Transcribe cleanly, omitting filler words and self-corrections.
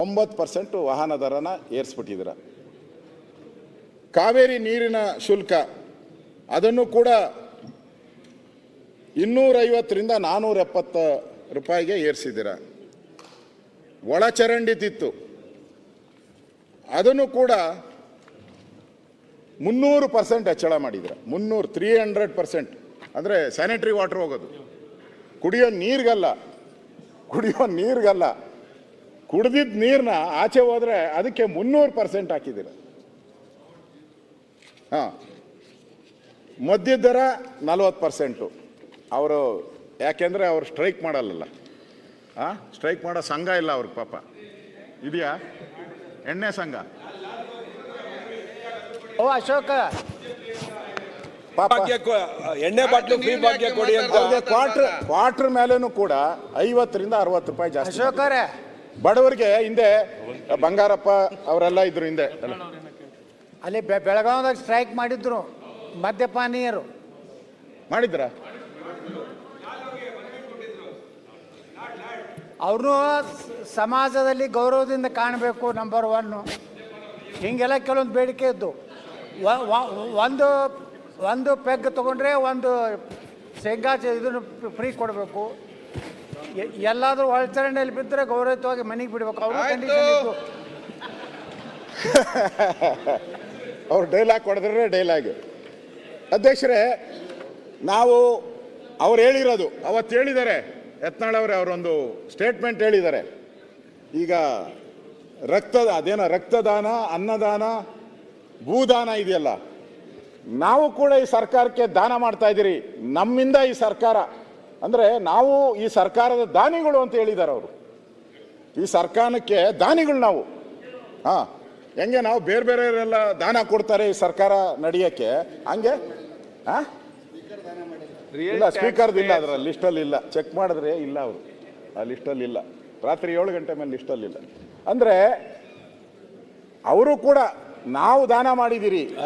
9% ವಾಹನ ದರನ ಏರಿಸ್ಬಿಟ್ಟಿದ್ದೀರ. ಕಾವೇರಿ ನೀರಿನ ಶುಲ್ಕ ಅದನ್ನು ಕೂಡ 250ರಿಂದ 470 ರೂಪಾಯಿಗೆ ಏರಿಸಿದ್ದೀರ. ಒಳಚರಂಡಿ ತಿತ್ತು ಅದನ್ನು ಕೂಡ 300% ಹೆಚ್ಚಳ ಮಾಡಿದ್ದೀರ. 300% ಅಂದರೆ ಸ್ಯಾನಿಟರಿ ವಾಟರ್ ಹೋಗೋದು, ಕುಡಿಯೋ ನೀರಿಗಲ್ಲ, ಕುಡಿದಿದ್ದ ನೀರನ್ನ ಆಚೆ ಹೋದರೆ ಅದಕ್ಕೆ 300% ಹಾಕಿದ್ದೀರ. ಹಾಂ, ಮದ್ಯದ ದರ 40%. ಅವರು ಯಾಕೆಂದರೆ ಅವರು ಸ್ಟ್ರೈಕ್ ಮಾಡಲ್ಲ, ಸ್ಟ್ರೈಕ್ ಮಾಡೋ ಸಂಘ ಇಲ್ಲ ಅವ್ರಿಗೆ. ಪಾಪ ಇದೆಯಾ ಎಣ್ಣೆ ಸಂಘ? ಓ ಅಶೋಕ, ಎಣ್ಣೆ ಬಾಟ್ಲು ಫ್ರೀ ಭಾಗ್ಯ ಕೊಡಿ ಅಂತ ಕ್ವಾರ್ಟರ್ ಮೇಲೇನು ಕೂಡ 50ರಿಂದ 60 ರೂಪಾಯಿ ಜಾಸ್ತಿ. ಅಶೋಕರೇ, ಬಡವರಿಗೆ ಹಿಂದೆ ಬಂಗಾರಪ್ಪ ಅವರೆಲ್ಲ ಇದ್ರು ಹಿಂದೆ. ಅಲ್ಲಿ ಬೆಳಗಾವದಾಗ ಸ್ಟ್ರೈಕ್ ಮಾಡಿದ್ರು ಮದ್ಯಪಾನೀಯರು. ಮಾಡಿದ್ರ? ಅವ್ರನ್ನೂ ಸಮಾಜದಲ್ಲಿ ಗೌರವದಿಂದ ಕಾಣಬೇಕು, ನಂಬರ್ 1. ಹೀಗೆಲ್ಲ ಕೆಲವೊಂದು ಬೇಡಿಕೆ ಇದ್ದು, ಒಂದು ಪೆಗ್ ತೊಗೊಂಡ್ರೆ ಒಂದು ಶೇಂಗಾ ಇದನ್ನು ಫ್ರೀ ಕೊಡಬೇಕು. ಎಲ್ಲಾದರೂ ಒಳಚರಂಡಿಯಲ್ಲಿ ಬಿದ್ದರೆ ಗೌರವಯುತವಾಗಿ ಮನೆಗೆ ಬಿಡಬೇಕು. ಅವರು ಕಂಡೀಷನ್ ಇತ್ತು. ಅವ್ರು ಡೈಲಾಗ್ ಕೊಡಿದ್ರೆ ಡೈಲಾಗ್. ಅಧ್ಯಕ್ಷರೇ, ನಾವು ಅವ್ರು ಹೇಳಿರೋದು ಅವತ್ತು ಹೇಳಿದ್ದಾರೆ, ಯತ್ನಾಳ್ ಅವರೇ ಅವರೊಂದು ಸ್ಟೇಟ್ಮೆಂಟ್ ಹೇಳಿದ್ದಾರೆ. ಈಗ ರಕ್ತದಾನ, ಅನ್ನದಾನ, ಭೂದಾನ ಇದೆಯಲ್ಲ, ನಾವು ಕೂಡ ಈ ಸರ್ಕಾರಕ್ಕೆ ದಾನ ಮಾಡ್ತಾ ಇದ್ದೀರಿ. ನಮ್ಮಿಂದ ಈ ಸರ್ಕಾರ ಅಂದರೆ ನಾವು ಈ ಸರ್ಕಾರದ ದಾನಿಗಳು ಅಂತ ಹೇಳಿದ್ದಾರೆ ಅವರು. ಈ ಸರ್ಕಾರಕ್ಕೆ ದಾನಿಗಳು ನಾವು. ಹಾಂ, ಹೆಂಗೆ ನಾವು ಬೇರೆ ಬೇರೆಯವರೆಲ್ಲ ದಾನ ಕೊಡ್ತಾರೆ ಈ ಸರ್ಕಾರ ನಡೆಯೋಕ್ಕೆ, ಹಂಗೆ ಇಲ್ಲ, ಸ್ಪೀಕರ್ದು ಇಲ್ಲ, ಅದರ ಲಿಸ್ಟಲ್ಲಿ ಇಲ್ಲ. ಚೆಕ್ ಮಾಡಿದ್ರೆ ಇಲ್ಲ, ಅವರು ಆ ಲಿಸ್ಟಲ್ಲಿ ಇಲ್ಲ. ರಾತ್ರಿ 7 ಗಂಟೆ ಮೇಲೆ ಲಿಸ್ಟಲ್ಲಿ ಇಲ್ಲ. ಅಂದರೆ ಅವರು ಕೂಡ ನಾವು ದಾನ ಮಾಡಿದ್ದೀರಿ.